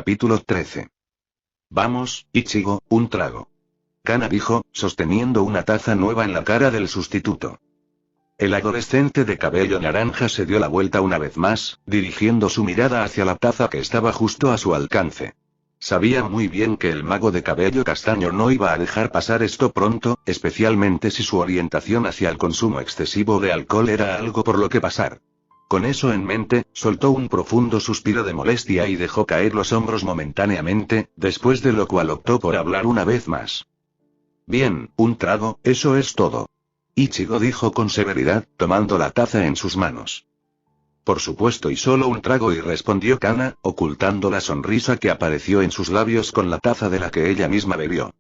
Capítulo 13. Vamos, Ichigo, un trago. Kana dijo, sosteniendo una taza nueva en la cara del sustituto. El adolescente de cabello naranja se dio la vuelta una vez más, dirigiendo su mirada hacia la taza que estaba justo a su alcance. Sabía muy bien que el mago de cabello castaño no iba a dejar pasar esto pronto, especialmente si su orientación hacia el consumo excesivo de alcohol era algo por lo que pasar. Con eso en mente, soltó un profundo suspiro de molestia y dejó caer los hombros momentáneamente, después de lo cual optó por hablar una vez más. Bien, un trago, eso es todo. Ichigo dijo con severidad, tomando la taza en sus manos. Por supuesto, y solo un trago, y respondió Kana, ocultando la sonrisa que apareció en sus labios con la taza de la que ella misma bebió.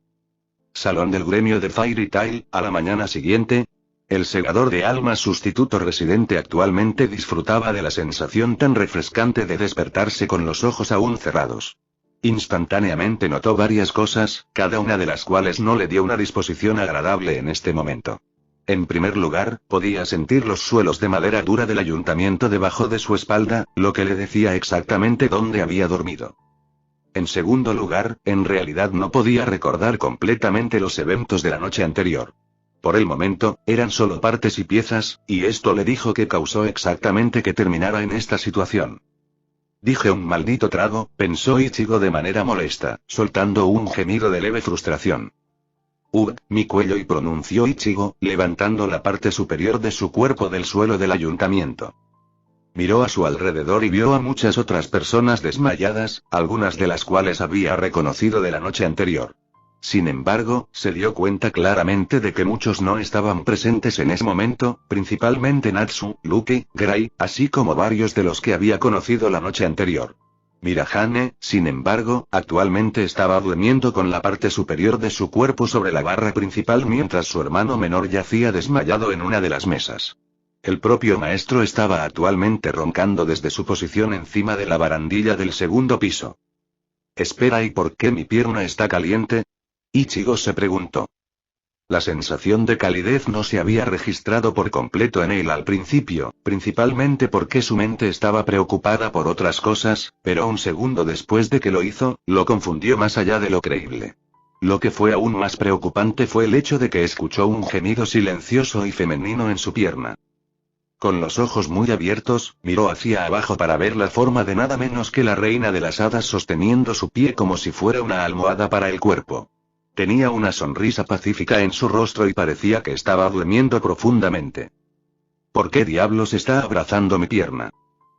Salón del gremio de Fairy Tail, a la mañana siguiente. El segador de almas sustituto residente actualmente disfrutaba de la sensación tan refrescante de despertarse con los ojos aún cerrados. Instantáneamente notó varias cosas, cada una de las cuales no le dio una disposición agradable en este momento. En primer lugar, podía sentir los suelos de madera dura del ayuntamiento debajo de su espalda, lo que le decía exactamente dónde había dormido. En segundo lugar, en realidad no podía recordar completamente los eventos de la noche anterior. Por el momento, eran solo partes y piezas, y esto le dijo que causó exactamente que terminara en esta situación. Dije un maldito trago, pensó Ichigo de manera molesta, soltando un gemido de leve frustración. Mi cuello, y pronunció Ichigo, levantando la parte superior de su cuerpo del suelo del ayuntamiento. Miró a su alrededor y vio a muchas otras personas desmayadas, algunas de las cuales había reconocido de la noche anterior. Sin embargo, se dio cuenta claramente de que muchos no estaban presentes en ese momento, principalmente Natsu, Luffy, Gray, así como varios de los que había conocido la noche anterior. Mirahane, sin embargo, actualmente estaba durmiendo con la parte superior de su cuerpo sobre la barra principal mientras su hermano menor yacía desmayado en una de las mesas. El propio maestro estaba actualmente roncando desde su posición encima de la barandilla del segundo piso. Espera, ¿y por qué mi pierna está caliente? Ichigo se preguntó. La sensación de calidez no se había registrado por completo en él al principio, principalmente porque su mente estaba preocupada por otras cosas, pero un segundo después de que lo hizo, lo confundió más allá de lo creíble. Lo que fue aún más preocupante fue el hecho de que escuchó un gemido silencioso y femenino en su pierna. Con los ojos muy abiertos, miró hacia abajo para ver la forma de nada menos que la reina de las hadas sosteniendo su pie como si fuera una almohada para el cuerpo. Tenía una sonrisa pacífica en su rostro y parecía que estaba durmiendo profundamente. ¿Por qué diablos está abrazando mi pierna?,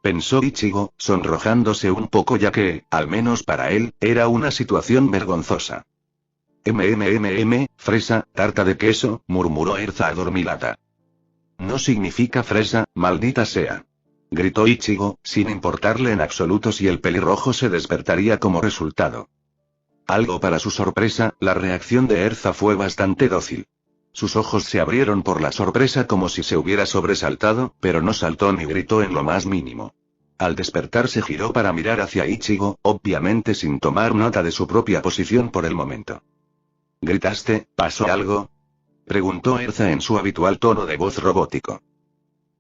pensó Ichigo, sonrojándose un poco ya que, al menos para él, era una situación vergonzosa. Fresa, tarta de queso, murmuró Erza adormilada. No significa fresa, maldita sea, gritó Ichigo, sin importarle en absoluto si el pelirrojo se despertaría como resultado. Algo para su sorpresa, la reacción de Erza fue bastante dócil. Sus ojos se abrieron por la sorpresa como si se hubiera sobresaltado, pero no saltó ni gritó en lo más mínimo. Al despertar se giró para mirar hacia Ichigo, obviamente sin tomar nota de su propia posición por el momento. ¿Gritaste? ¿Pasó algo?, preguntó Erza en su habitual tono de voz robótico.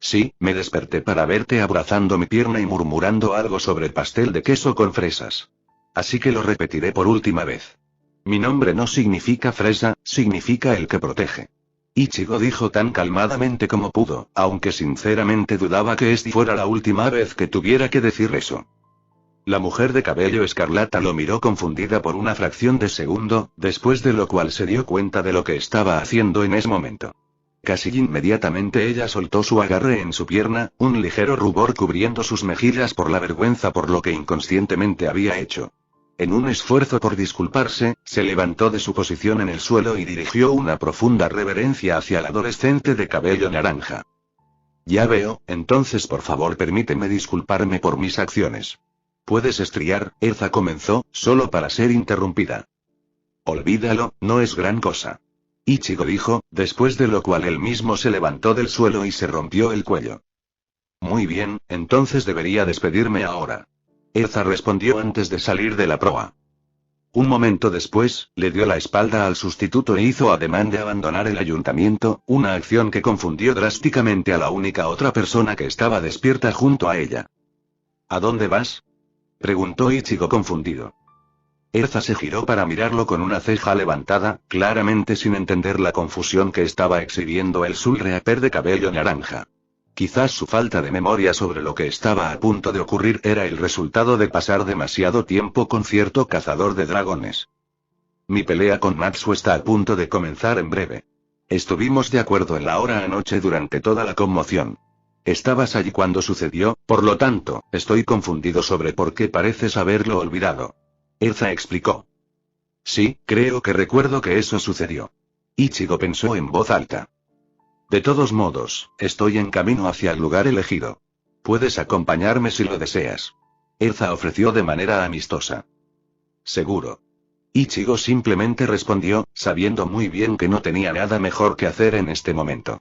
Sí, me desperté para verte abrazando mi pierna y murmurando algo sobre pastel de queso con fresas. Así que lo repetiré por última vez. Mi nombre no significa fresa, significa el que protege. Ichigo dijo tan calmadamente como pudo, aunque sinceramente dudaba que esta fuera la última vez que tuviera que decir eso. La mujer de cabello escarlata lo miró confundida por una fracción de segundo, después de lo cual se dio cuenta de lo que estaba haciendo en ese momento. Casi inmediatamente ella soltó su agarre en su pierna, un ligero rubor cubriendo sus mejillas por la vergüenza por lo que inconscientemente había hecho. En un esfuerzo por disculparse, se levantó de su posición en el suelo y dirigió una profunda reverencia hacia el adolescente de cabello naranja. Ya veo, entonces por favor permíteme disculparme por mis acciones. Puedes estriar, Erza comenzó, solo para ser interrumpida. Olvídalo, no es gran cosa, Ichigo dijo, después de lo cual él mismo se levantó del suelo y se rompió el cuello. Muy bien, entonces debería despedirme ahora, Erza respondió antes de salir de la proa. Un momento después, le dio la espalda al sustituto e hizo ademán de abandonar el ayuntamiento, una acción que confundió drásticamente a la única otra persona que estaba despierta junto a ella. ¿A dónde vas?, preguntó Ichigo confundido. Erza se giró para mirarlo con una ceja levantada, claramente sin entender la confusión que estaba exhibiendo el Soul Reaper de cabello naranja. Quizás su falta de memoria sobre lo que estaba a punto de ocurrir era el resultado de pasar demasiado tiempo con cierto cazador de dragones. Mi pelea con Natsu está a punto de comenzar en breve. Estuvimos de acuerdo en la hora anoche durante toda la conmoción. Estabas allí cuando sucedió, por lo tanto, estoy confundido sobre por qué pareces haberlo olvidado. Erza explicó. Sí, creo que recuerdo que eso sucedió. Ichigo pensó en voz alta. De todos modos, estoy en camino hacia el lugar elegido. Puedes acompañarme si lo deseas. Erza ofreció de manera amistosa. Seguro. Ichigo simplemente respondió, sabiendo muy bien que no tenía nada mejor que hacer en este momento.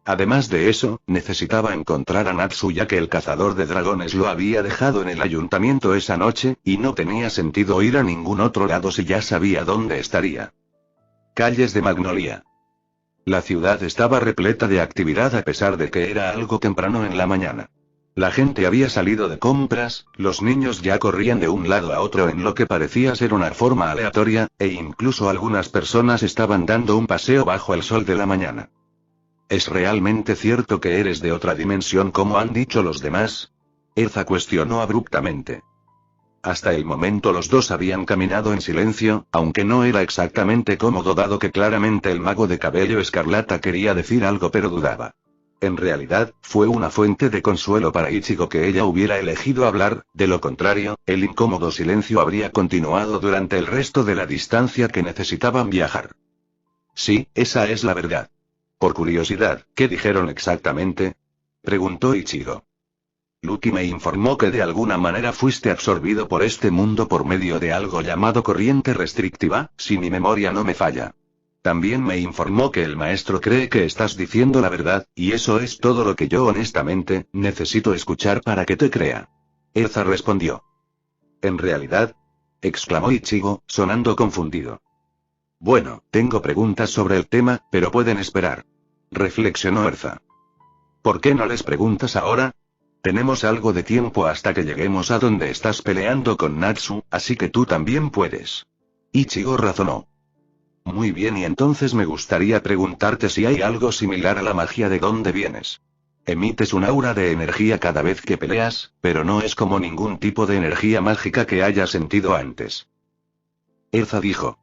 Además de eso, necesitaba encontrar a Natsu ya que el cazador de dragones lo había dejado en el ayuntamiento esa noche, y no tenía sentido ir a ningún otro lado si ya sabía dónde estaría. Calles de Magnolia. La ciudad estaba repleta de actividad a pesar de que era algo temprano en la mañana. La gente había salido de compras, los niños ya corrían de un lado a otro en lo que parecía ser una forma aleatoria, e incluso algunas personas estaban dando un paseo bajo el sol de la mañana. ¿Es realmente cierto que eres de otra dimensión como han dicho los demás? Erza cuestionó abruptamente. Hasta el momento los dos habían caminado en silencio, aunque no era exactamente cómodo dado que claramente el mago de cabello escarlata quería decir algo pero dudaba. En realidad, fue una fuente de consuelo para Ichigo que ella hubiera elegido hablar, de lo contrario, el incómodo silencio habría continuado durante el resto de la distancia que necesitaban viajar. Sí, esa es la verdad. Por curiosidad, ¿qué dijeron exactamente? Preguntó Ichigo. Lucky me informó que de alguna manera fuiste absorbido por este mundo por medio de algo llamado corriente restrictiva, si mi memoria no me falla. También me informó que el maestro cree que estás diciendo la verdad, y eso es todo lo que yo honestamente, necesito escuchar para que te crea. Erza respondió. ¿En realidad? Exclamó Ichigo, sonando confundido. Bueno, tengo preguntas sobre el tema, pero pueden esperar. Reflexionó Erza. ¿Por qué no les preguntas ahora? Tenemos algo de tiempo hasta que lleguemos a donde estás peleando con Natsu, así que tú también puedes. Ichigo razonó. Muy bien, y entonces me gustaría preguntarte si hay algo similar a la magia de dónde vienes. Emites un aura de energía cada vez que peleas, pero no es como ningún tipo de energía mágica que hayas sentido antes. Erza dijo.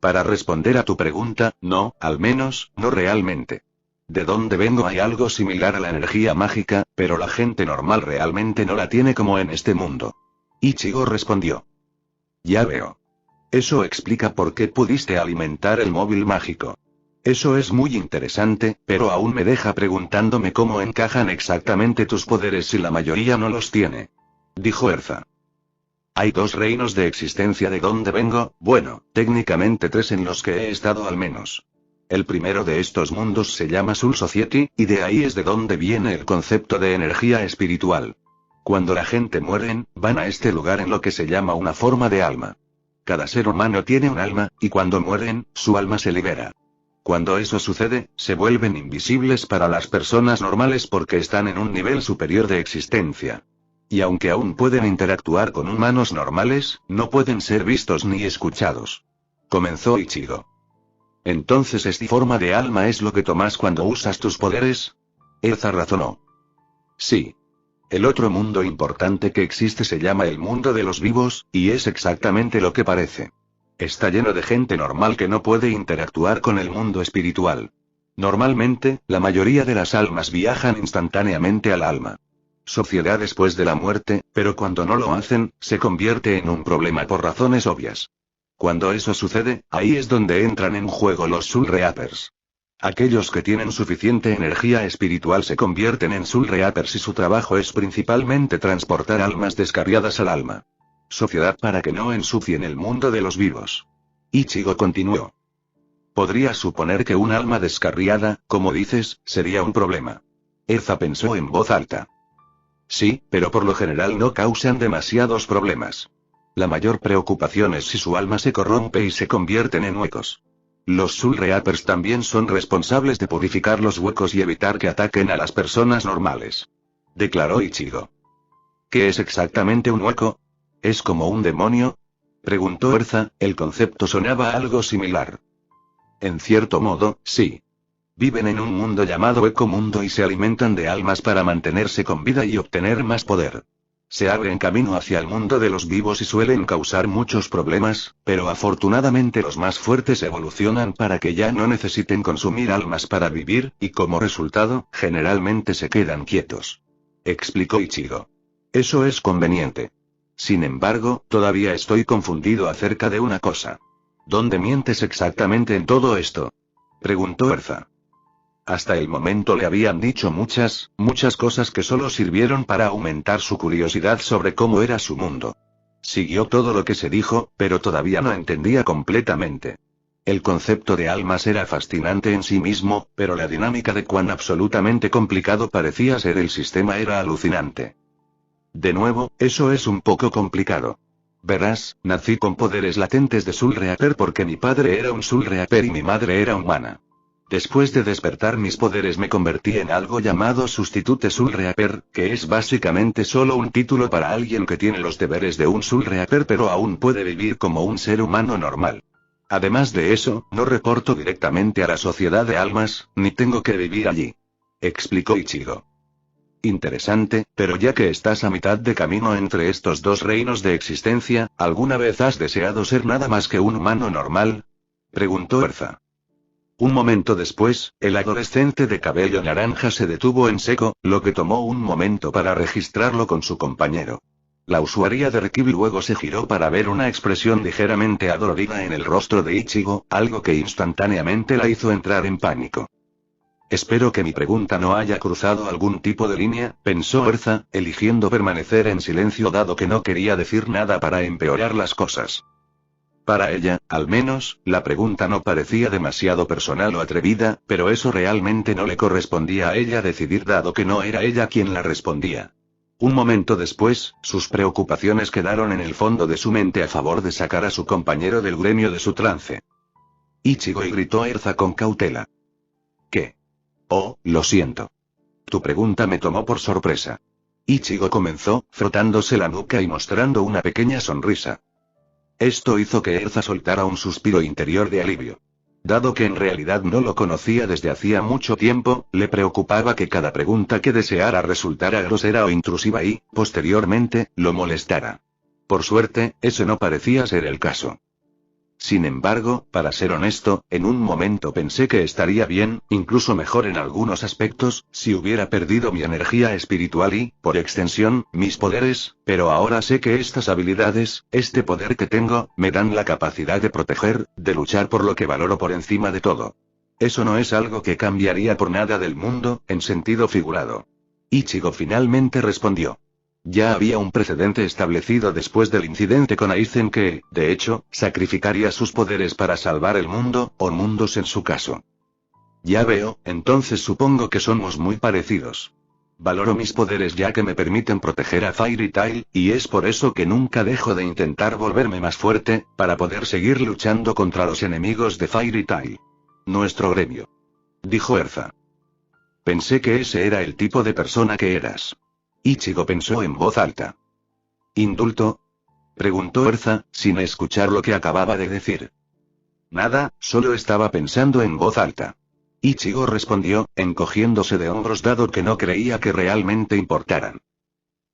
Para responder a tu pregunta, no, al menos, no realmente. De dónde vengo hay algo similar a la energía mágica, pero la gente normal realmente no la tiene como en este mundo. Ichigo respondió. Ya veo. Eso explica por qué pudiste alimentar el móvil mágico. Eso es muy interesante, pero aún me deja preguntándome cómo encajan exactamente tus poderes si la mayoría no los tiene. Dijo Erza. Hay 2 reinos de existencia de donde vengo, bueno, técnicamente 3 en los que he estado al menos. El primero de estos mundos se llama Soul Society, y de ahí es de donde viene el concepto de energía espiritual. Cuando la gente mueren, van a este lugar en lo que se llama una forma de alma. Cada ser humano tiene un alma, y cuando mueren, su alma se libera. Cuando eso sucede, se vuelven invisibles para las personas normales porque están en un nivel superior de existencia. Y aunque aún pueden interactuar con humanos normales, no pueden ser vistos ni escuchados. Comenzó Ichigo. Entonces esta forma de alma es lo que tomas cuando usas tus poderes. Erza razonó. Sí. El otro mundo importante que existe se llama el mundo de los vivos, y es exactamente lo que parece. Está lleno de gente normal que no puede interactuar con el mundo espiritual. Normalmente, la mayoría de las almas viajan instantáneamente al alma. Sociedad después de la muerte, pero cuando no lo hacen, se convierte en un problema por razones obvias. Cuando eso sucede, ahí es donde entran en juego los Soul Reapers. Aquellos que tienen suficiente energía espiritual se convierten en Soul Reapers y su trabajo es principalmente transportar almas descarriadas al alma. Sociedad para que no ensucien el mundo de los vivos. Ichigo continuó. Podría suponer que un alma descarriada, como dices, sería un problema. Erza pensó en voz alta. Sí, pero por lo general no causan demasiados problemas. La mayor preocupación es si su alma se corrompe y se convierten en huecos. Los Soul Reapers también son responsables de purificar los huecos y evitar que ataquen a las personas normales. Declaró Ichigo. ¿Qué es exactamente un hueco? ¿Es como un demonio? Preguntó Erza, el concepto sonaba algo similar. En cierto modo, sí. Viven en un mundo llamado Ecomundo y se alimentan de almas para mantenerse con vida y obtener más poder. Se abren camino hacia el mundo de los vivos y suelen causar muchos problemas, pero afortunadamente los más fuertes evolucionan para que ya no necesiten consumir almas para vivir, y como resultado, generalmente se quedan quietos. Explicó Ichigo. Eso es conveniente. Sin embargo, todavía estoy confundido acerca de una cosa. ¿Dónde mientes exactamente en todo esto? Preguntó Erza. Hasta el momento le habían dicho muchas cosas que solo sirvieron para aumentar su curiosidad sobre cómo era su mundo. Siguió todo lo que se dijo, pero todavía no entendía completamente. El concepto de almas era fascinante en sí mismo, pero la dinámica de cuán absolutamente complicado parecía ser el sistema era alucinante. De nuevo, eso es un poco complicado. Verás, nací con poderes latentes de Soul Reaper porque mi padre era un Soul Reaper y mi madre era humana. Después de despertar mis poderes me convertí en algo llamado Substitute Soul Reaper, que es básicamente solo un título para alguien que tiene los deberes de un Soul Reaper pero aún puede vivir como un ser humano normal. Además de eso, no reporto directamente a la sociedad de almas, ni tengo que vivir allí. Explicó Ichigo. Interesante, pero ya que estás a mitad de camino entre estos dos reinos de existencia, ¿alguna vez has deseado ser nada más que un humano normal? Preguntó Erza. Un momento después, el adolescente de cabello naranja se detuvo en seco, lo que tomó un momento para registrarlo con su compañero. La usuaria de Rekibi luego se giró para ver una expresión ligeramente adolorida en el rostro de Ichigo, algo que instantáneamente la hizo entrar en pánico. Espero que mi pregunta no haya cruzado algún tipo de línea, pensó Erza, eligiendo permanecer en silencio dado que no quería decir nada para empeorar las cosas. Para ella, al menos, la pregunta no parecía demasiado personal o atrevida, pero eso realmente no le correspondía a ella decidir dado que no era ella quien la respondía. Un momento después, sus preocupaciones quedaron en el fondo de su mente a favor de sacar a su compañero del gremio de su trance. Ichigo y gritó a Erza con cautela. ¿Qué? Oh, lo siento. Tu pregunta me tomó por sorpresa. Ichigo comenzó, frotándose la nuca y mostrando una pequeña sonrisa. Esto hizo que Erza soltara un suspiro interior de alivio. Dado que en realidad no lo conocía desde hacía mucho tiempo, le preocupaba que cada pregunta que deseara resultara grosera o intrusiva y, posteriormente, lo molestara. Por suerte, ese no parecía ser el caso. Sin embargo, para ser honesto, en un momento pensé que estaría bien, incluso mejor en algunos aspectos, si hubiera perdido mi energía espiritual y, por extensión, mis poderes, pero ahora sé que estas habilidades, este poder que tengo, me dan la capacidad de proteger, de luchar por lo que valoro por encima de todo. Eso no es algo que cambiaría por nada del mundo, en sentido figurado. Ichigo finalmente respondió. Ya había un precedente establecido después del incidente con Aizen que, de hecho, sacrificaría sus poderes para salvar el mundo, o mundos en su caso. Ya veo, entonces supongo que somos muy parecidos. Valoro mis poderes ya que me permiten proteger a Fairy Tail, y es por eso que nunca dejo de intentar volverme más fuerte, para poder seguir luchando contra los enemigos de Fairy Tail. Nuestro gremio. Dijo Erza. Pensé que ese era el tipo de persona que eras. Ichigo pensó en voz alta. ¿Indulto? Preguntó Erza, sin escuchar lo que acababa de decir. Nada, solo estaba pensando en voz alta. Ichigo respondió, encogiéndose de hombros dado que no creía que realmente importaran.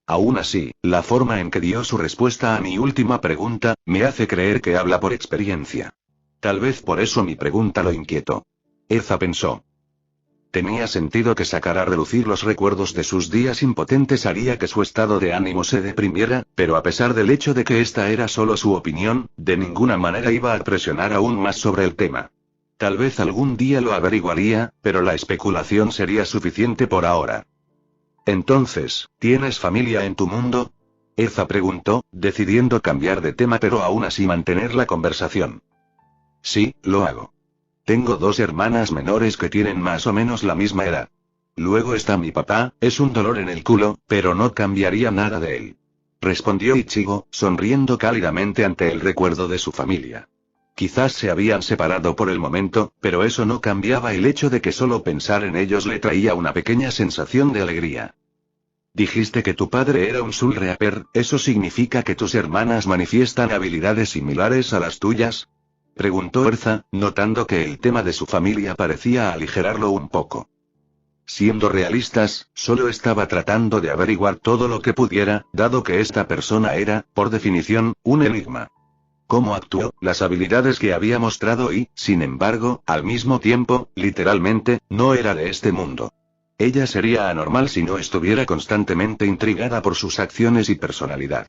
Aún así, la forma en que dio su respuesta a mi última pregunta, me hace creer que habla por experiencia. Tal vez por eso mi pregunta lo inquietó. Erza pensó. Tenía sentido que sacar a relucir los recuerdos de sus días impotentes haría que su estado de ánimo se deprimiera, pero a pesar del hecho de que esta era solo su opinión, de ninguna manera iba a presionar aún más sobre el tema. Tal vez algún día lo averiguaría, pero la especulación sería suficiente por ahora. Entonces, ¿tienes familia en tu mundo? Erza preguntó, decidiendo cambiar de tema pero aún así mantener la conversación. Sí, lo hago. Tengo 2 hermanas menores que tienen más o menos la misma edad. Luego está mi papá, es un dolor en el culo, pero no cambiaría nada de él. Respondió Ichigo, sonriendo cálidamente ante el recuerdo de su familia. Quizás se habían separado por el momento, pero eso no cambiaba el hecho de que solo pensar en ellos le traía una pequeña sensación de alegría. Dijiste que tu padre era un Soul Reaper, ¿eso significa que tus hermanas manifiestan habilidades similares a las tuyas? Preguntó Erza, notando que el tema de su familia parecía aligerarlo un poco. Siendo realistas, solo estaba tratando de averiguar todo lo que pudiera, dado que esta persona era, por definición, un enigma. Cómo actuó, las habilidades que había mostrado y, sin embargo, al mismo tiempo, literalmente, no era de este mundo. Ella sería anormal si no estuviera constantemente intrigada por sus acciones y personalidad.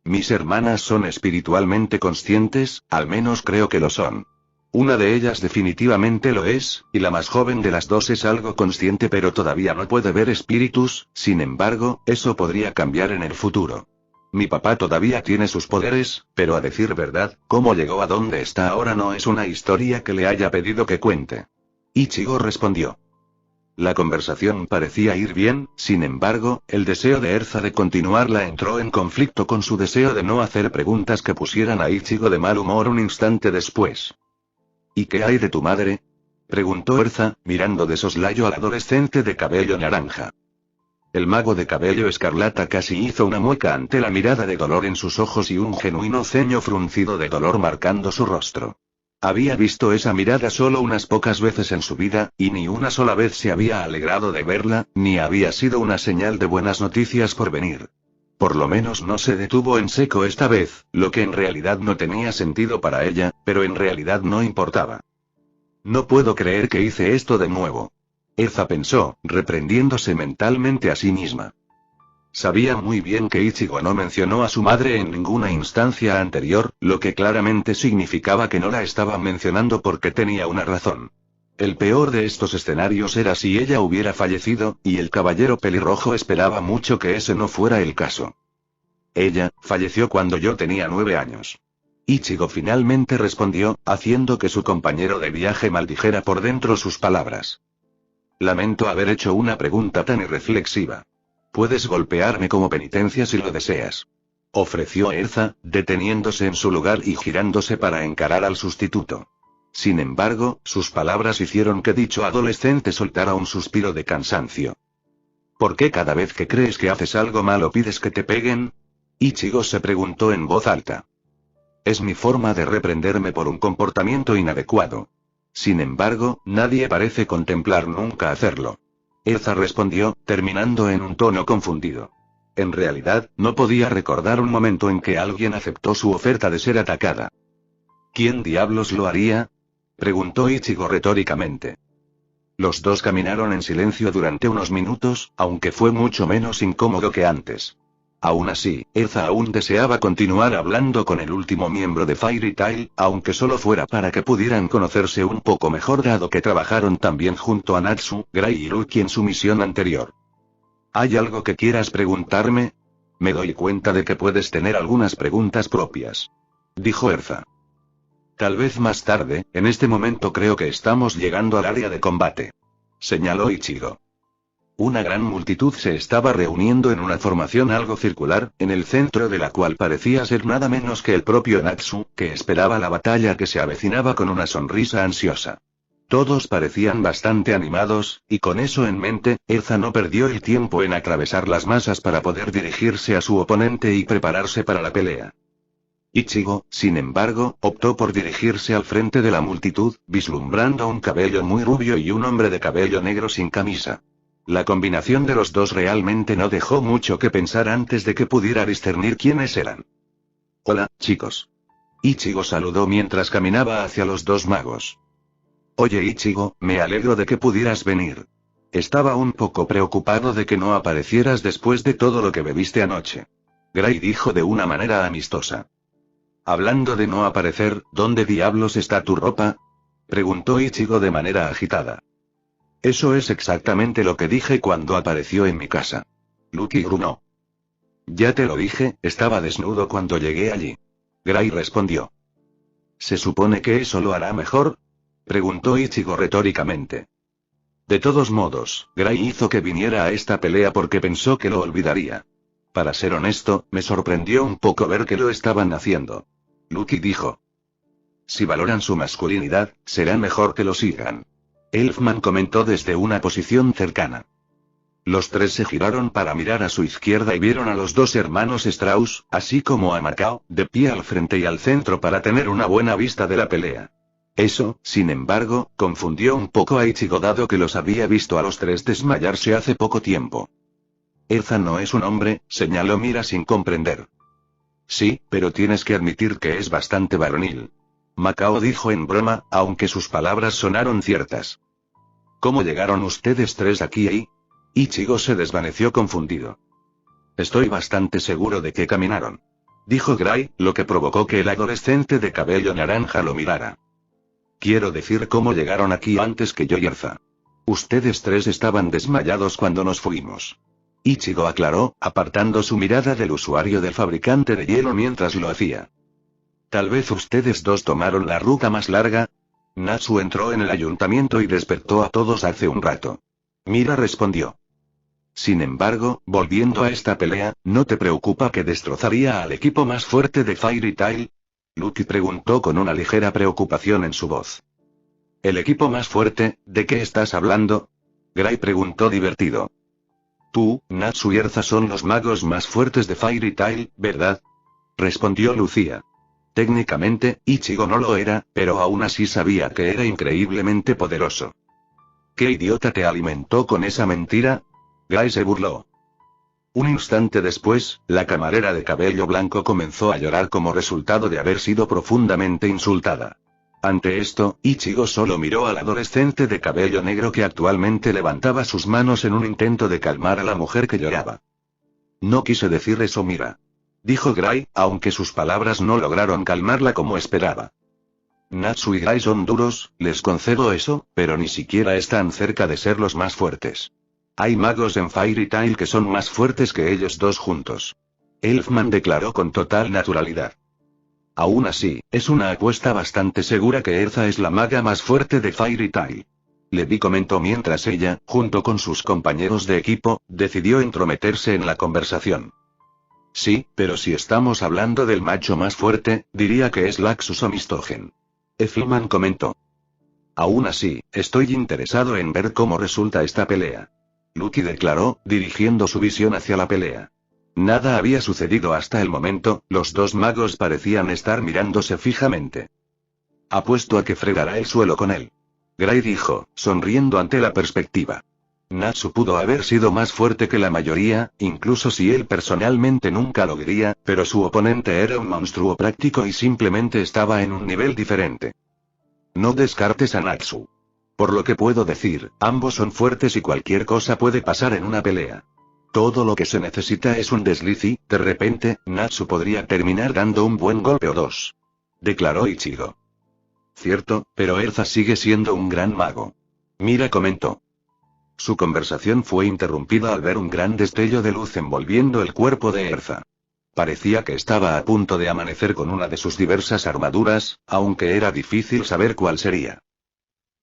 Mis hermanas son espiritualmente conscientes, al menos creo que lo son. Una de ellas definitivamente lo es, y la más joven de las dos es algo consciente pero todavía no puede ver espíritus, sin embargo, eso podría cambiar en el futuro. Mi papá todavía tiene sus poderes, pero a decir verdad, cómo llegó a donde está ahora no es una historia que le haya pedido que cuente. Ichigo respondió. La conversación parecía ir bien, sin embargo, el deseo de Erza de continuarla entró en conflicto con su deseo de no hacer preguntas que pusieran a Ichigo de mal humor un instante después. ¿Y qué hay de tu madre? Preguntó Erza, mirando de soslayo al adolescente de cabello naranja. El mago de cabello escarlata casi hizo una mueca ante la mirada de dolor en sus ojos y un genuino ceño fruncido de dolor marcando su rostro. Había visto esa mirada solo unas pocas veces en su vida, y ni una sola vez se había alegrado de verla, ni había sido una señal de buenas noticias por venir. Por lo menos no se detuvo en seco esta vez, lo que en realidad no tenía sentido para ella, pero en realidad no importaba. No puedo creer que hice esto de nuevo. Erza pensó, reprendiéndose mentalmente a sí misma. Sabía muy bien que Ichigo no mencionó a su madre en ninguna instancia anterior, lo que claramente significaba que no la estaba mencionando porque tenía una razón. El peor de estos escenarios era si ella hubiera fallecido, y el caballero pelirrojo esperaba mucho que ese no fuera el caso. Ella falleció cuando yo tenía 9 años. Ichigo finalmente respondió, haciendo que su compañero de viaje maldijera por dentro sus palabras. Lamento haber hecho una pregunta tan irreflexiva. Puedes golpearme como penitencia si lo deseas. Ofreció Erza, deteniéndose en su lugar y girándose para encarar al sustituto. Sin embargo, sus palabras hicieron que dicho adolescente soltara un suspiro de cansancio. ¿Por qué cada vez que crees que haces algo malo pides que te peguen? Ichigo se preguntó en voz alta. Es mi forma de reprenderme por un comportamiento inadecuado. Sin embargo, nadie parece contemplar nunca hacerlo. Erza respondió, terminando en un tono confundido. En realidad, no podía recordar un momento en que alguien aceptó su oferta de ser atacada. ¿Quién diablos lo haría? Preguntó Ichigo retóricamente. Los dos caminaron en silencio durante unos minutos, aunque fue mucho menos incómodo que antes. Aún así, Erza aún deseaba continuar hablando con el último miembro de Fairy Tail, aunque solo fuera para que pudieran conocerse un poco mejor dado que trabajaron también junto a Natsu, Gray y Ruki en su misión anterior. ¿Hay algo que quieras preguntarme? Me doy cuenta de que puedes tener algunas preguntas propias. Dijo Erza. Tal vez más tarde, en este momento creo que estamos llegando al área de combate. Señaló Ichigo. Una gran multitud se estaba reuniendo en una formación algo circular, en el centro de la cual parecía ser nada menos que el propio Natsu, que esperaba la batalla que se avecinaba con una sonrisa ansiosa. Todos parecían bastante animados, y con eso en mente, Erza no perdió el tiempo en atravesar las masas para poder dirigirse a su oponente y prepararse para la pelea. Ichigo, sin embargo, optó por dirigirse al frente de la multitud, vislumbrando un cabello muy rubio y un hombre de cabello negro sin camisa. La combinación de los dos realmente no dejó mucho que pensar antes de que pudiera discernir quiénes eran. Hola, chicos. Ichigo saludó mientras caminaba hacia los dos magos. Oye Ichigo, me alegro de que pudieras venir. Estaba un poco preocupado de que no aparecieras después de todo lo que bebiste anoche. Gray dijo de una manera amistosa. Hablando de no aparecer, ¿dónde diablos está tu ropa? Preguntó Ichigo de manera agitada. Eso es exactamente lo que dije cuando apareció en mi casa. Lucky grunó. Ya te lo dije, estaba desnudo cuando llegué allí. Gray respondió. ¿Se supone que eso lo hará mejor? Preguntó Ichigo retóricamente. De todos modos, Gray hizo que viniera a esta pelea porque pensó que lo olvidaría. Para ser honesto, me sorprendió un poco ver que lo estaban haciendo. Lucky dijo. Si valoran su masculinidad, será mejor que lo sigan. Elfman comentó desde una posición cercana. Los tres se giraron para mirar a su izquierda y vieron a los dos hermanos Strauss, así como a Macao, de pie al frente y al centro para tener una buena vista de la pelea. Eso, sin embargo, confundió un poco a Ichigo dado que los había visto a los tres desmayarse hace poco tiempo. Erza no es un hombre, señaló Mira sin comprender. Sí, pero tienes que admitir que es bastante varonil. Macao dijo en broma, aunque sus palabras sonaron ciertas. ¿Cómo llegaron ustedes tres aquí? Ichigo se desvaneció confundido. Estoy bastante seguro de que caminaron. Dijo Gray, lo que provocó que el adolescente de cabello naranja lo mirara. Quiero decir cómo llegaron aquí antes que yo y Erza. Ustedes tres estaban desmayados cuando nos fuimos. Ichigo aclaró, apartando su mirada del usuario del fabricante de hielo mientras lo hacía. Tal vez ustedes dos tomaron la ruta más larga. Natsu entró en el ayuntamiento y despertó a todos hace un rato. Mira respondió. Sin embargo, volviendo a esta pelea, ¿no te preocupa que destrozaría al equipo más fuerte de Fairy Tail? Lucky preguntó con una ligera preocupación en su voz. ¿El equipo más fuerte? ¿De qué estás hablando? Gray preguntó divertido. Tú, Natsu y Erza son los magos más fuertes de Fairy Tail, ¿verdad? Respondió Lucía. Técnicamente, Ichigo no lo era, pero aún así sabía que era increíblemente poderoso. ¿Qué idiota te alimentó con esa mentira? Gray se burló. Un instante después, la camarera de cabello blanco comenzó a llorar como resultado de haber sido profundamente insultada. Ante esto, Ichigo solo miró al adolescente de cabello negro que actualmente levantaba sus manos en un intento de calmar a la mujer que lloraba. No quise decir eso, Mira. Dijo Gray, aunque sus palabras no lograron calmarla como esperaba. Natsu y Gray son duros, les concedo eso, pero ni siquiera están cerca de ser los más fuertes. Hay magos en Fairy Tail que son más fuertes que ellos dos juntos. Elfman declaró con total naturalidad. Aún así, es una apuesta bastante segura que Erza es la maga más fuerte de Fairy Tail. Levi comentó mientras ella, junto con sus compañeros de equipo, decidió entrometerse en la conversación. Sí, pero si estamos hablando del macho más fuerte, diría que es Laxus o Mistogen. Elfman comentó. Aún así, estoy interesado en ver cómo resulta esta pelea. Lucky declaró, dirigiendo su visión hacia la pelea. Nada había sucedido hasta el momento, los dos magos parecían estar mirándose fijamente. Apuesto a que fregará el suelo con él. Gray dijo, sonriendo ante la perspectiva. Natsu pudo haber sido más fuerte que la mayoría, incluso si él personalmente nunca lo diría, pero su oponente era un monstruo práctico y simplemente estaba en un nivel diferente. No descartes a Natsu. Por lo que puedo decir, ambos son fuertes y cualquier cosa puede pasar en una pelea. Todo lo que se necesita es un desliz y, de repente, Natsu podría terminar dando un buen golpe o dos. Declaró Ichigo. Cierto, pero Erza sigue siendo un gran mago. Mira comentó. Su conversación fue interrumpida al ver un gran destello de luz envolviendo el cuerpo de Erza. Parecía que estaba a punto de amanecer con una de sus diversas armaduras, aunque era difícil saber cuál sería.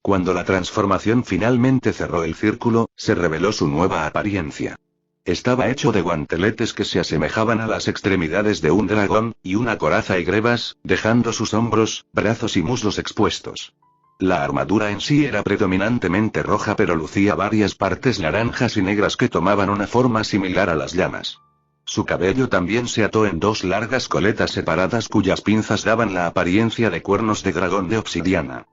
Cuando la transformación finalmente cerró el círculo, se reveló su nueva apariencia. Estaba hecho de guanteletes que se asemejaban a las extremidades de un dragón, y una coraza y grebas, dejando sus hombros, brazos y muslos expuestos. La armadura en sí era predominantemente roja pero lucía varias partes naranjas y negras que tomaban una forma similar a las llamas. Su cabello también se ató en dos largas coletas separadas cuyas pinzas daban la apariencia de cuernos de dragón de obsidiana.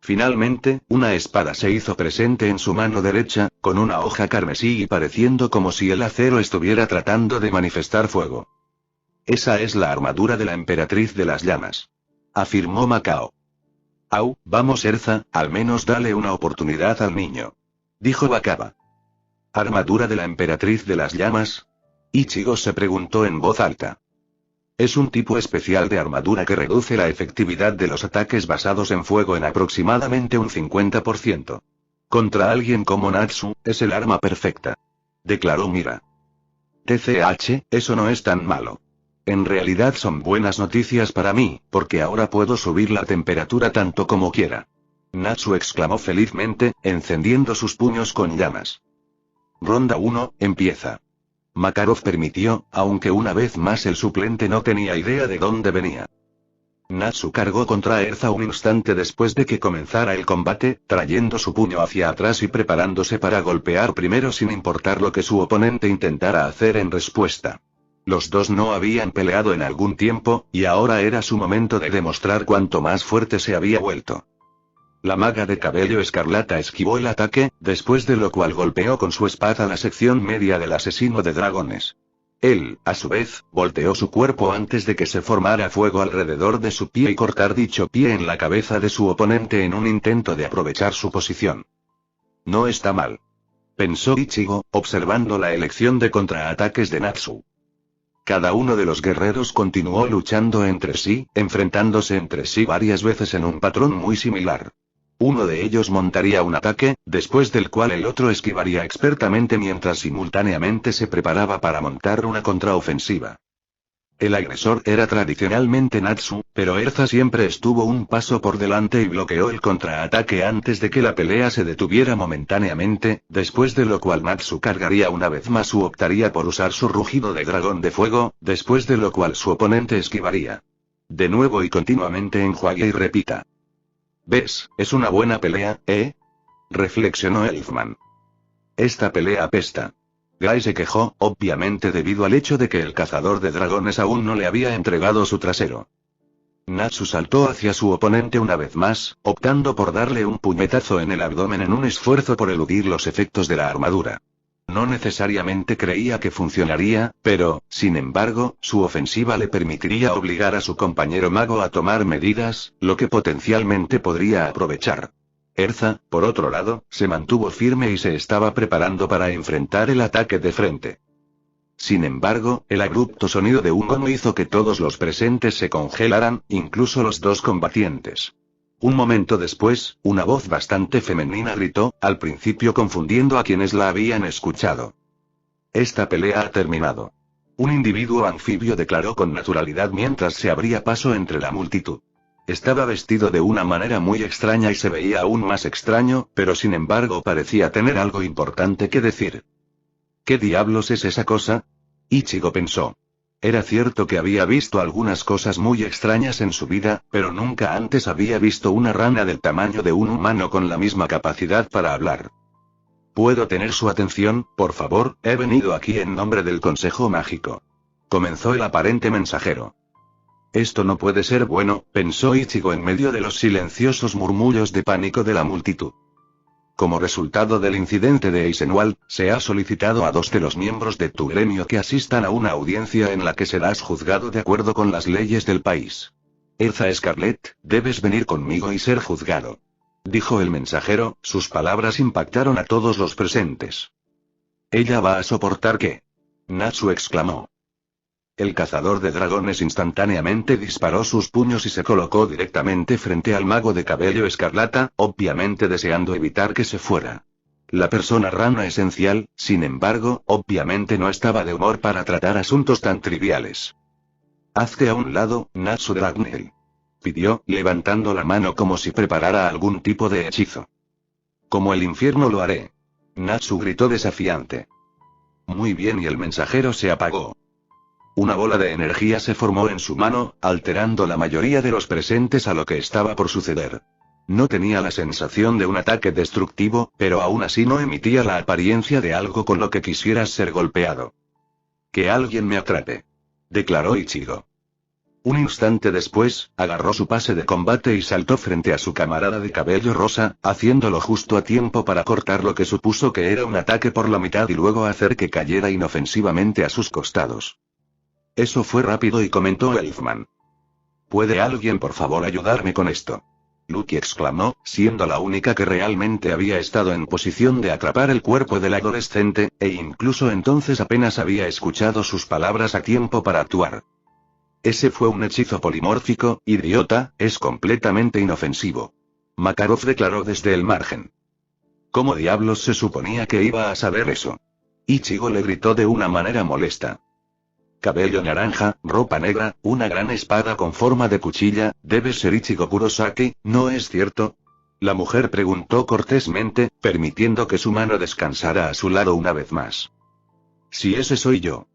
Finalmente, una espada se hizo presente en su mano derecha, con una hoja carmesí y pareciendo como si el acero estuviera tratando de manifestar fuego. Esa es la armadura de la emperatriz de las llamas. Afirmó Macao. Au, vamos Erza, al menos dale una oportunidad al niño. Dijo Wakaba. ¿Armadura de la emperatriz de las llamas? Ichigo se preguntó en voz alta. Es un tipo especial de armadura que reduce la efectividad de los ataques basados en fuego en aproximadamente un 50%. Contra alguien como Natsu, es el arma perfecta. Declaró Mira. TCH, eso no es tan malo. En realidad son buenas noticias para mí, porque ahora puedo subir la temperatura tanto como quiera. Natsu exclamó felizmente, encendiendo sus puños con llamas. Ronda 1, empieza. Makarov permitió, aunque una vez más el suplente no tenía idea de dónde venía. Natsu cargó contra Erza un instante después de que comenzara el combate, trayendo su puño hacia atrás y preparándose para golpear primero sin importar lo que su oponente intentara hacer en respuesta. Los dos no habían peleado en algún tiempo, y ahora era su momento de demostrar cuánto más fuerte se había vuelto. La maga de cabello escarlata esquivó el ataque, después de lo cual golpeó con su espada la sección media del asesino de dragones. Él, a su vez, volteó su cuerpo antes de que se formara fuego alrededor de su pie y cortar dicho pie en la cabeza de su oponente en un intento de aprovechar su posición. No está mal, pensó Ichigo, observando la elección de contraataques de Natsu. Cada uno de los guerreros continuó luchando entre sí, enfrentándose entre sí varias veces en un patrón muy similar. Uno de ellos montaría un ataque, después del cual el otro esquivaría expertamente mientras simultáneamente se preparaba para montar una contraofensiva. El agresor era tradicionalmente Natsu, pero Erza siempre estuvo un paso por delante y bloqueó el contraataque antes de que la pelea se detuviera momentáneamente, después de lo cual Natsu cargaría una vez más u optaría por usar su rugido de dragón de fuego, después de lo cual su oponente esquivaría. De nuevo y continuamente enjuague y repita. ¿Ves? Es una buena pelea, ¿eh? Reflexionó Elfman. Esta pelea apesta. Guy se quejó, obviamente debido al hecho de que el cazador de dragones aún no le había entregado su trasero. Natsu saltó hacia su oponente una vez más, optando por darle un puñetazo en el abdomen en un esfuerzo por eludir los efectos de la armadura. No necesariamente creía que funcionaría, pero, sin embargo, su ofensiva le permitiría obligar a su compañero mago a tomar medidas, lo que potencialmente podría aprovechar. Erza, por otro lado, se mantuvo firme y se estaba preparando para enfrentar el ataque de frente. Sin embargo, el abrupto sonido de un gong hizo que todos los presentes se congelaran, incluso los dos combatientes. Un momento después, una voz bastante femenina gritó, al principio confundiendo a quienes la habían escuchado. Esta pelea ha terminado. Un individuo anfibio declaró con naturalidad mientras se abría paso entre la multitud. Estaba vestido de una manera muy extraña y se veía aún más extraño, pero sin embargo parecía tener algo importante que decir. ¿Qué diablos es esa cosa? Ichigo pensó. Era cierto que había visto algunas cosas muy extrañas en su vida, pero nunca antes había visto una rana del tamaño de un humano con la misma capacidad para hablar. ¿Puedo tener su atención, por favor? He venido aquí en nombre del Consejo Mágico. Comenzó el aparente mensajero. Esto no puede ser bueno, pensó Ichigo en medio de los silenciosos murmullos de pánico de la multitud. Como resultado del incidente de Eisenwald, se ha solicitado a 2 de los miembros de tu gremio que asistan a una audiencia en la que serás juzgado de acuerdo con las leyes del país. Erza Scarlet, debes venir conmigo y ser juzgado. Dijo el mensajero, sus palabras impactaron a todos los presentes. ¿Ella va a soportar qué? Natsu exclamó. El cazador de dragones instantáneamente disparó sus puños y se colocó directamente frente al mago de cabello escarlata, obviamente deseando evitar que se fuera. La persona rana esencial, sin embargo, obviamente no estaba de humor para tratar asuntos tan triviales. Hazte a un lado, Natsu Dragneel. Pidió, levantando la mano como si preparara algún tipo de hechizo. Como el infierno lo haré. Natsu gritó desafiante. Muy bien, y el mensajero se apagó. Una bola de energía se formó en su mano, alterando la mayoría de los presentes a lo que estaba por suceder. No tenía la sensación de un ataque destructivo, pero aún así no emitía la apariencia de algo con lo que quisieras ser golpeado. Que alguien me atrape. Declaró Ichigo. Un instante después, agarró su pase de combate y saltó frente a su camarada de cabello rosa, haciéndolo justo a tiempo para cortar lo que supuso que era un ataque por la mitad y luego hacer que cayera inofensivamente a sus costados. Eso fue rápido y comentó Elfman. ¿Puede alguien por favor ayudarme con esto? Lucky exclamó, siendo la única que realmente había estado en posición de atrapar el cuerpo del adolescente, e incluso entonces apenas había escuchado sus palabras a tiempo para actuar. Ese fue un hechizo polimórfico, idiota, es completamente inofensivo. Makarov declaró desde el margen. ¿Cómo diablos se suponía que iba a saber eso? Ichigo le gritó de una manera molesta. Cabello naranja, ropa negra, una gran espada con forma de cuchilla, debes ser Ichigo Kurosaki, ¿no es cierto? La mujer preguntó cortésmente, permitiendo que su mano descansara a su lado una vez más. Si ese soy yo.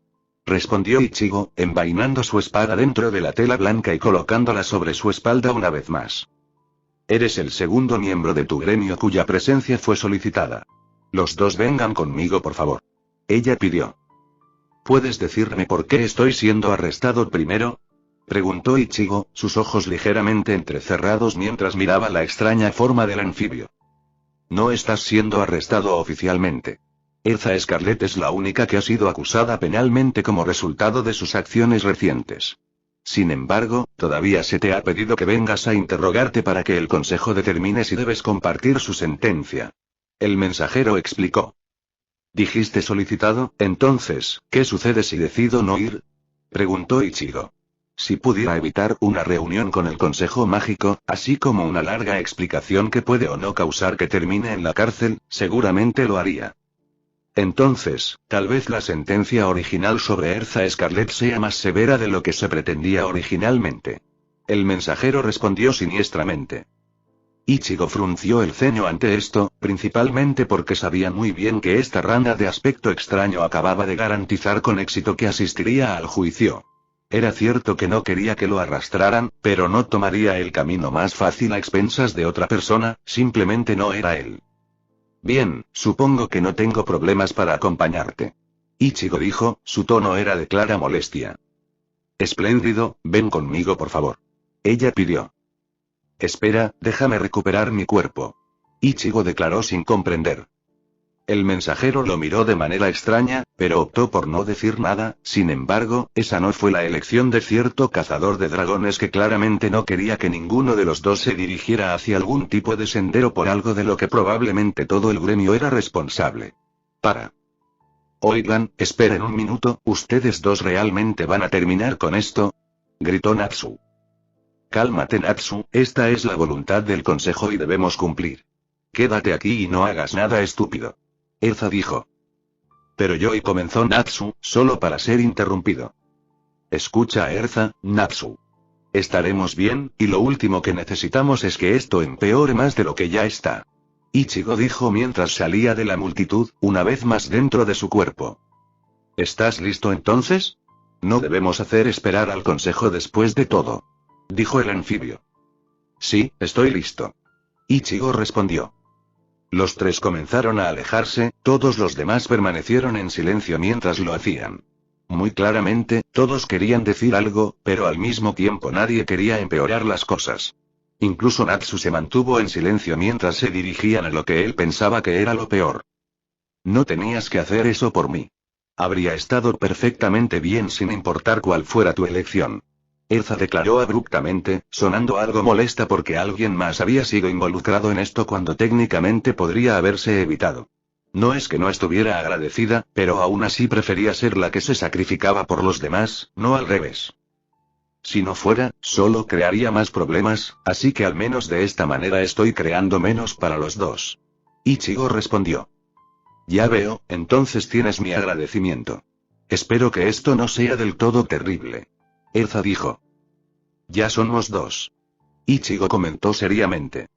respondió Ichigo, envainando su espada dentro de la tela blanca y colocándola sobre su espalda una vez más. Eres el segundo miembro de tu gremio cuya presencia fue solicitada. Los dos vengan conmigo, por favor. Ella pidió. ¿Puedes decirme por qué estoy siendo arrestado primero? Preguntó Ichigo, sus ojos ligeramente entrecerrados mientras miraba la extraña forma del anfibio. No estás siendo arrestado oficialmente. Erza Scarlet es la única que ha sido acusada penalmente como resultado de sus acciones recientes. Sin embargo, todavía se te ha pedido que vengas a interrogarte para que el consejo determine si debes compartir su sentencia. El mensajero explicó. ¿Dijiste solicitado? Entonces, ¿qué sucede si decido no ir? Preguntó Ichigo. Si pudiera evitar una reunión con el Consejo Mágico, así como una larga explicación que puede o no causar que termine en la cárcel, seguramente lo haría. Entonces, tal vez la sentencia original sobre Erza Scarlet sea más severa de lo que se pretendía originalmente. El mensajero respondió siniestramente. Ichigo frunció el ceño ante esto, principalmente porque sabía muy bien que esta rana de aspecto extraño acababa de garantizar con éxito que asistiría al juicio. Era cierto que no quería que lo arrastraran, pero no tomaría el camino más fácil a expensas de otra persona, simplemente no era él. Bien, supongo que no tengo problemas para acompañarte. Ichigo dijo, su tono era de clara molestia. Espléndido, ven conmigo por favor. Ella pidió. Espera, déjame recuperar mi cuerpo. Ichigo declaró sin comprender. El mensajero lo miró de manera extraña, pero optó por no decir nada. Sin embargo, esa no fue la elección de cierto cazador de dragones que claramente no quería que ninguno de los dos se dirigiera hacia algún tipo de sendero por algo de lo que probablemente todo el gremio era responsable. Para. Oigan, esperen un minuto, ¿ustedes dos realmente van a terminar con esto? Gritó Natsu. Cálmate, Natsu, esta es la voluntad del consejo y debemos cumplir. Quédate aquí y no hagas nada estúpido. Erza dijo. Pero Yoi comenzó Natsu, solo para ser interrumpido. Escucha, Erza, Natsu. Estaremos bien, y lo último que necesitamos es que esto empeore más de lo que ya está. Ichigo dijo mientras salía de la multitud, una vez más dentro de su cuerpo. ¿Estás listo entonces? No debemos hacer esperar al consejo después de todo. Dijo el anfibio. Sí, estoy listo. Ichigo respondió. Los tres comenzaron a alejarse, todos los demás permanecieron en silencio mientras lo hacían. Muy claramente, todos querían decir algo, pero al mismo tiempo nadie quería empeorar las cosas. Incluso Natsu se mantuvo en silencio mientras se dirigían a lo que él pensaba que era lo peor. No tenías que hacer eso por mí. Habría estado perfectamente bien sin importar cuál fuera tu elección. Erza declaró abruptamente, sonando algo molesta porque alguien más había sido involucrado en esto cuando técnicamente podría haberse evitado. No es que no estuviera agradecida, pero aún así prefería ser la que se sacrificaba por los demás, no al revés. Si no fuera, solo crearía más problemas, así que al menos de esta manera estoy creando menos para los dos. Ichigo respondió. Ya veo, entonces tienes mi agradecimiento. Espero que esto no sea del todo terrible. Erza dijo. Ya somos dos. Ichigo comentó seriamente.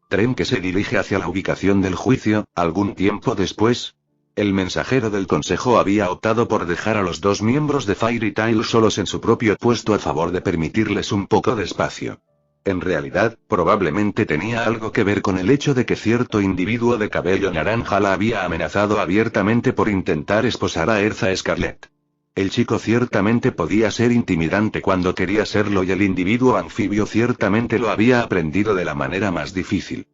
Tren que se dirige hacia la ubicación del juicio, algún tiempo después. El mensajero del consejo había optado por dejar a los dos miembros de Fairy Tail solos en su propio puesto a favor de permitirles un poco de espacio. En realidad, probablemente tenía algo que ver con el hecho de que cierto individuo de cabello naranja la había amenazado abiertamente por intentar esposar a Erza Scarlet. El chico ciertamente podía ser intimidante cuando quería serlo y el individuo anfibio ciertamente lo había aprendido de la manera más difícil.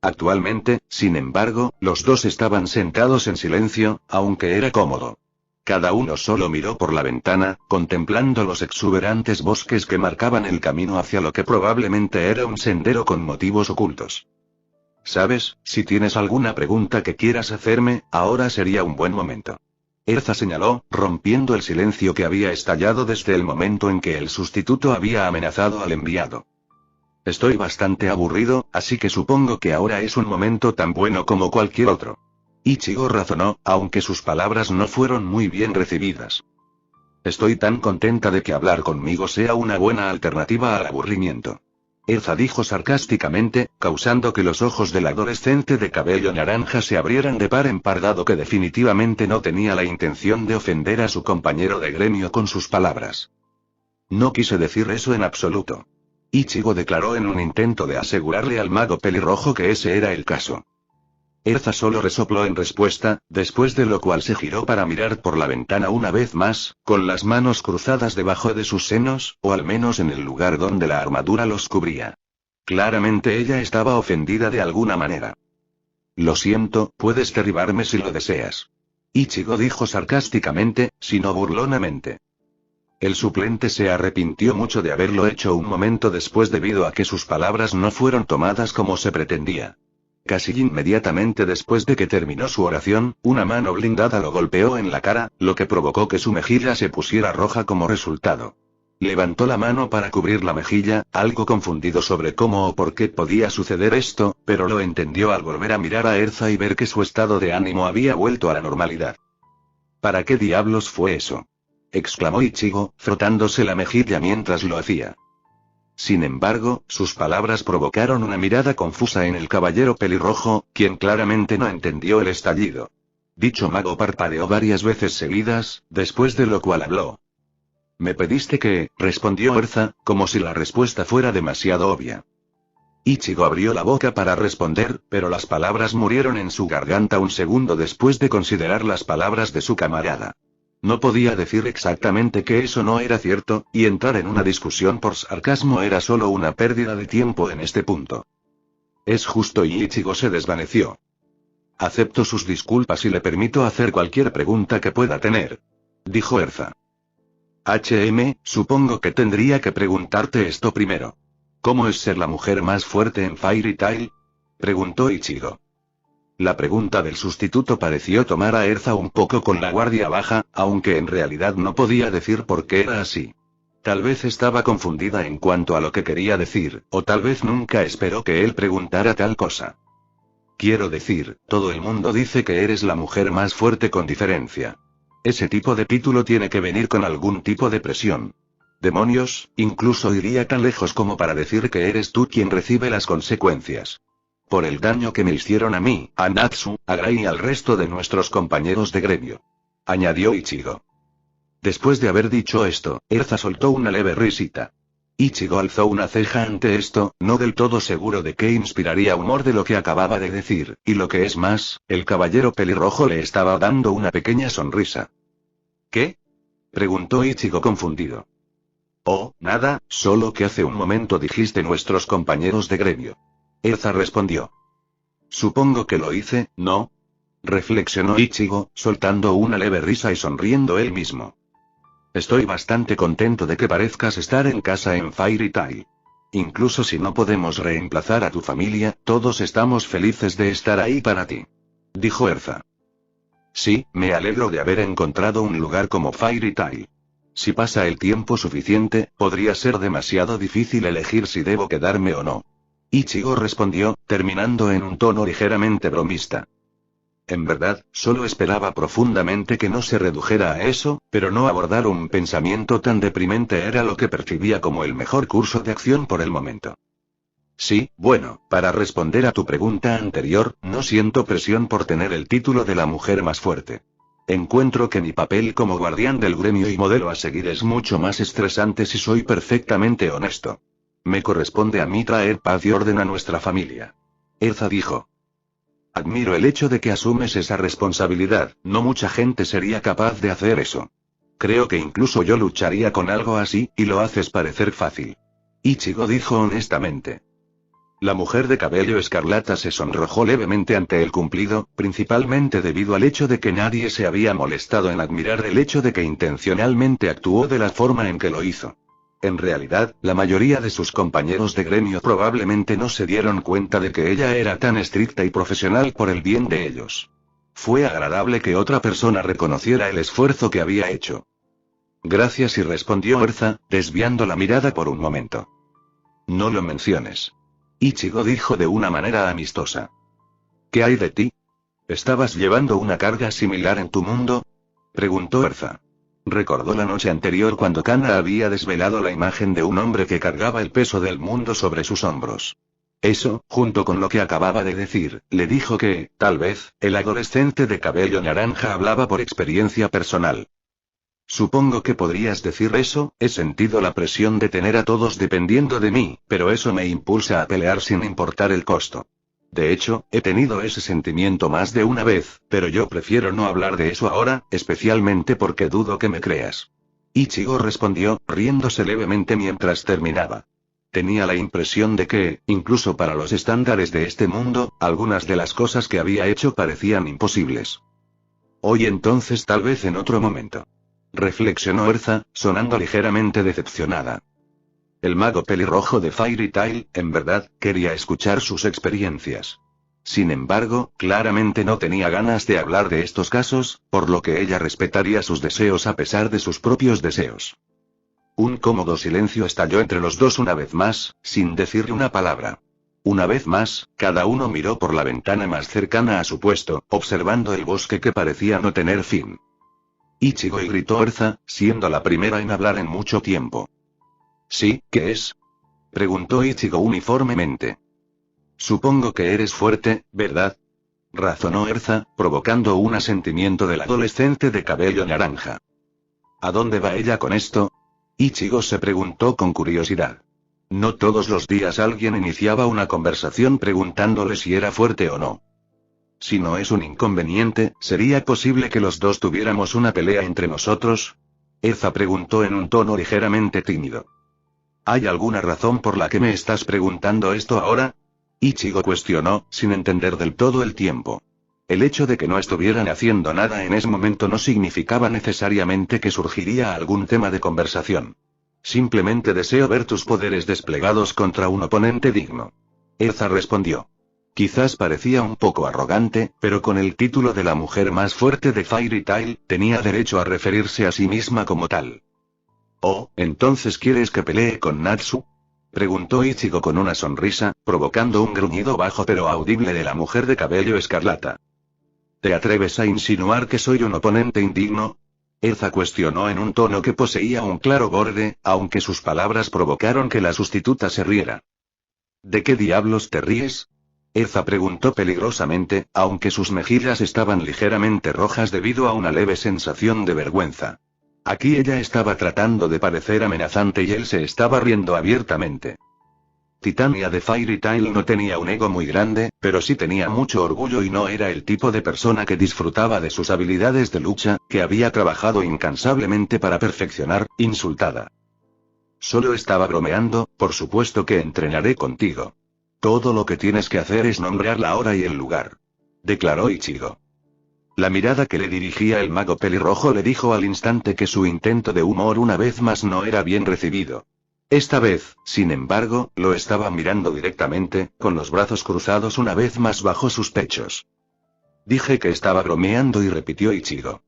Actualmente, sin embargo, los dos estaban sentados en silencio, aunque era cómodo. Cada uno solo miró por la ventana, contemplando los exuberantes bosques que marcaban el camino hacia lo que probablemente era un sendero con motivos ocultos. ¿Sabes? Si tienes alguna pregunta que quieras hacerme, ahora sería un buen momento. Erza señaló, rompiendo el silencio que había estallado desde el momento en que el sustituto había amenazado al enviado. Estoy bastante aburrido, así que supongo que ahora es un momento tan bueno como cualquier otro. Ichigo razonó, aunque sus palabras no fueron muy bien recibidas. Estoy tan contenta de que hablar conmigo sea una buena alternativa al aburrimiento. Erza dijo sarcásticamente, causando que los ojos del adolescente de cabello naranja se abrieran de par en par, dado que definitivamente no tenía la intención de ofender a su compañero de gremio con sus palabras. No quise decir eso en absoluto. Ichigo declaró en un intento de asegurarle al mago pelirrojo que ese era el caso. Erza solo resopló en respuesta, después de lo cual se giró para mirar por la ventana una vez más, con las manos cruzadas debajo de sus senos, o al menos en el lugar donde la armadura los cubría. Claramente ella estaba ofendida de alguna manera. Lo siento, puedes derribarme si lo deseas. Ichigo dijo sarcásticamente, sino burlonamente. El suplente se arrepintió mucho de haberlo hecho un momento después debido a que sus palabras no fueron tomadas como se pretendía. Casi inmediatamente después de que terminó su oración, una mano blindada lo golpeó en la cara, lo que provocó que su mejilla se pusiera roja como resultado. Levantó la mano para cubrir la mejilla, algo confundido sobre cómo o por qué podía suceder esto, pero lo entendió al volver a mirar a Erza y ver que su estado de ánimo había vuelto a la normalidad. ¿Para qué diablos fue eso?, exclamó Ichigo, frotándose la mejilla mientras lo hacía. Sin embargo, sus palabras provocaron una mirada confusa en el caballero pelirrojo, quien claramente no entendió el estallido. Dicho mago parpadeó varias veces seguidas, después de lo cual habló. «Me pediste que», respondió Erza, como si la respuesta fuera demasiado obvia. Ichigo abrió la boca para responder, pero las palabras murieron en su garganta un segundo después de considerar las palabras de su camarada. No podía decir exactamente que eso no era cierto, y entrar en una discusión por sarcasmo era solo una pérdida de tiempo en este punto. Es justo, y Ichigo se desvaneció. Acepto sus disculpas y le permito hacer cualquier pregunta que pueda tener, dijo Erza. Supongo que tendría que preguntarte esto primero. ¿Cómo es ser la mujer más fuerte en Fairy Tail?, preguntó Ichigo. La pregunta del sustituto pareció tomar a Erza un poco con la guardia baja, aunque en realidad no podía decir por qué era así. Tal vez estaba confundida en cuanto a lo que quería decir, o tal vez nunca esperó que él preguntara tal cosa. Quiero decir, todo el mundo dice que eres la mujer más fuerte con diferencia. Ese tipo de título tiene que venir con algún tipo de presión. Demonios, incluso iría tan lejos como para decir que eres tú quien recibe las consecuencias. Por el daño que me hicieron a mí, a Natsu, a Gray y al resto de nuestros compañeros de gremio, añadió Ichigo. Después de haber dicho esto, Erza soltó una leve risita. Ichigo alzó una ceja ante esto, no del todo seguro de qué inspiraría humor de lo que acababa de decir, y lo que es más, el caballero pelirrojo le estaba dando una pequeña sonrisa. ¿Qué?, preguntó Ichigo confundido. Oh, nada, solo que hace un momento dijiste nuestros compañeros de gremio. Erza respondió. Supongo que lo hice, ¿no?, reflexionó Ichigo, soltando una leve risa y sonriendo él mismo. Estoy bastante contento de que parezcas estar en casa en Fairy Tail. Incluso si no podemos reemplazar a tu familia, todos estamos felices de estar ahí para ti, dijo Erza. Sí, me alegro de haber encontrado un lugar como Fairy Tail. Si pasa el tiempo suficiente, podría ser demasiado difícil elegir si debo quedarme o no. Ichigo respondió, terminando en un tono ligeramente bromista. En verdad, solo esperaba profundamente que no se redujera a eso, pero no abordar un pensamiento tan deprimente era lo que percibía como el mejor curso de acción por el momento. Sí, bueno, para responder a tu pregunta anterior, no siento presión por tener el título de la mujer más fuerte. Encuentro que mi papel como guardián del gremio y modelo a seguir es mucho más estresante si soy perfectamente honesto. Me corresponde a mí traer paz y orden a nuestra familia. Erza dijo. Admiro el hecho de que asumes esa responsabilidad, no mucha gente sería capaz de hacer eso. Creo que incluso yo lucharía con algo así, y lo haces parecer fácil. Ichigo dijo honestamente. La mujer de cabello escarlata se sonrojó levemente ante el cumplido, principalmente debido al hecho de que nadie se había molestado en admirar el hecho de que intencionalmente actuó de la forma en que lo hizo. En realidad, la mayoría de sus compañeros de gremio probablemente no se dieron cuenta de que ella era tan estricta y profesional por el bien de ellos. Fue agradable que otra persona reconociera el esfuerzo que había hecho. Gracias, y respondió Erza, desviando la mirada por un momento. No lo menciones. Ichigo dijo de una manera amistosa. ¿Qué hay de ti? ¿Estabas llevando una carga similar en tu mundo?, preguntó Erza. Recordó la noche anterior cuando Kana había desvelado la imagen de un hombre que cargaba el peso del mundo sobre sus hombros. Eso, junto con lo que acababa de decir, le dijo que, tal vez, el adolescente de cabello naranja hablaba por experiencia personal. Supongo que podrías decir eso, he sentido la presión de tener a todos dependiendo de mí, pero eso me impulsa a pelear sin importar el costo. De hecho, he tenido ese sentimiento más de una vez, pero yo prefiero no hablar de eso ahora, especialmente porque dudo que me creas. Ichigo respondió, riéndose levemente mientras terminaba. Tenía la impresión de que, incluso para los estándares de este mundo, algunas de las cosas que había hecho parecían imposibles. Hoy entonces tal vez en otro momento. Reflexionó Erza, sonando ligeramente decepcionada. El mago pelirrojo de Fairy Tail, en verdad, quería escuchar sus experiencias. Sin embargo, claramente no tenía ganas de hablar de estos casos, por lo que ella respetaría sus deseos a pesar de sus propios deseos. Un cómodo silencio estalló entre los dos una vez más, sin decirle una palabra. Una vez más, cada uno miró por la ventana más cercana a su puesto, observando el bosque que parecía no tener fin. Ichigo, y gritó Erza, siendo la primera en hablar en mucho tiempo. ¿Sí, qué es? Preguntó Ichigo uniformemente. Supongo que eres fuerte, ¿verdad? Razonó Erza, provocando un asentimiento del adolescente de cabello naranja. ¿A dónde va ella con esto? Ichigo se preguntó con curiosidad. No todos los días alguien iniciaba una conversación preguntándole si era fuerte o no. Si no es un inconveniente, ¿sería posible que los dos tuviéramos una pelea entre nosotros? Erza preguntó en un tono ligeramente tímido. ¿Hay alguna razón por la que me estás preguntando esto ahora? Ichigo cuestionó, sin entender del todo el tiempo. El hecho de que no estuvieran haciendo nada en ese momento no significaba necesariamente que surgiría algún tema de conversación. Simplemente deseo ver tus poderes desplegados contra un oponente digno. Erza respondió. Quizás parecía un poco arrogante, pero con el título de la mujer más fuerte de Fairy Tail, tenía derecho a referirse a sí misma como tal. Oh, ¿entonces quieres que pelee con Natsu? Preguntó Ichigo con una sonrisa, provocando un gruñido bajo pero audible de la mujer de cabello escarlata. ¿Te atreves a insinuar que soy un oponente indigno? Erza cuestionó en un tono que poseía un claro borde, aunque sus palabras provocaron que la sustituta se riera. ¿De qué diablos te ríes? Erza preguntó peligrosamente, aunque sus mejillas estaban ligeramente rojas debido a una leve sensación de vergüenza. Aquí ella estaba tratando de parecer amenazante y él se estaba riendo abiertamente. Titania de Fairy Tail no tenía un ego muy grande, pero sí tenía mucho orgullo y no era el tipo de persona que disfrutaba de sus habilidades de lucha, que había trabajado incansablemente para perfeccionar, insultada. Solo estaba bromeando, por supuesto que entrenaré contigo. Todo lo que tienes que hacer es nombrar la hora y el lugar. Declaró Ichigo. La mirada que le dirigía el mago pelirrojo le dijo al instante que su intento de humor una vez más no era bien recibido. Esta vez, sin embargo, lo estaba mirando directamente, con los brazos cruzados una vez más bajo sus pechos. Dije que estaba bromeando y repitió Ichigo.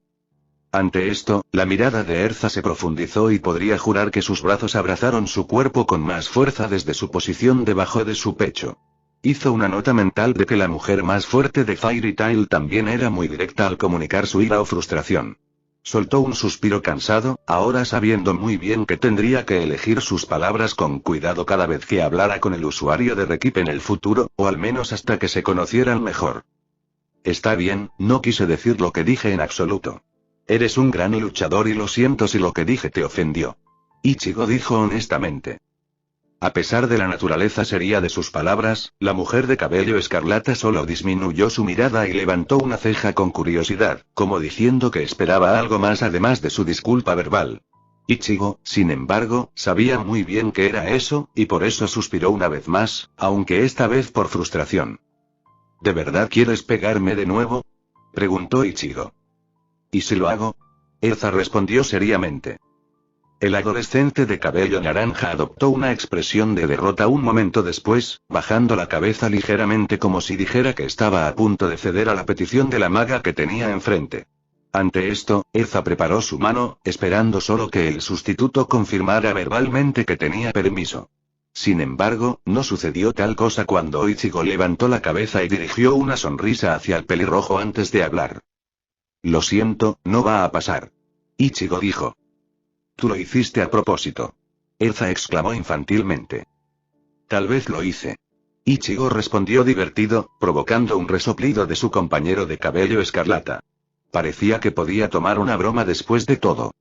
Ante esto, la mirada de Erza se profundizó y podría jurar que sus brazos abrazaron su cuerpo con más fuerza desde su posición debajo de su pecho. Hizo una nota mental de que la mujer más fuerte de Fairy Tail también era muy directa al comunicar su ira o frustración. Soltó un suspiro cansado, ahora sabiendo muy bien que tendría que elegir sus palabras con cuidado cada vez que hablara con el usuario de Rekeep en el futuro, o al menos hasta que se conocieran mejor. Está bien, no quise decir lo que dije en absoluto. Eres un gran luchador y lo siento si lo que dije te ofendió. Ichigo dijo honestamente. A pesar de la naturaleza seria de sus palabras, la mujer de cabello escarlata solo disminuyó su mirada y levantó una ceja con curiosidad, como diciendo que esperaba algo más además de su disculpa verbal. Ichigo, sin embargo, sabía muy bien que era eso, y por eso suspiró una vez más, aunque esta vez por frustración. ¿De verdad quieres pegarme de nuevo? Preguntó Ichigo. ¿Y si lo hago? Erza respondió seriamente. El adolescente de cabello naranja adoptó una expresión de derrota un momento después, bajando la cabeza ligeramente como si dijera que estaba a punto de ceder a la petición de la maga que tenía enfrente. Ante esto, Erza preparó su mano, esperando solo que el sustituto confirmara verbalmente que tenía permiso. Sin embargo, no sucedió tal cosa cuando Ichigo levantó la cabeza y dirigió una sonrisa hacia el pelirrojo antes de hablar. Lo siento, no va a pasar. Ichigo dijo. Tú lo hiciste a propósito. Erza exclamó infantilmente. Tal vez lo hice. Ichigo respondió divertido, provocando un resoplido de su compañero de cabello escarlata. Parecía que podía tomar una broma después de todo.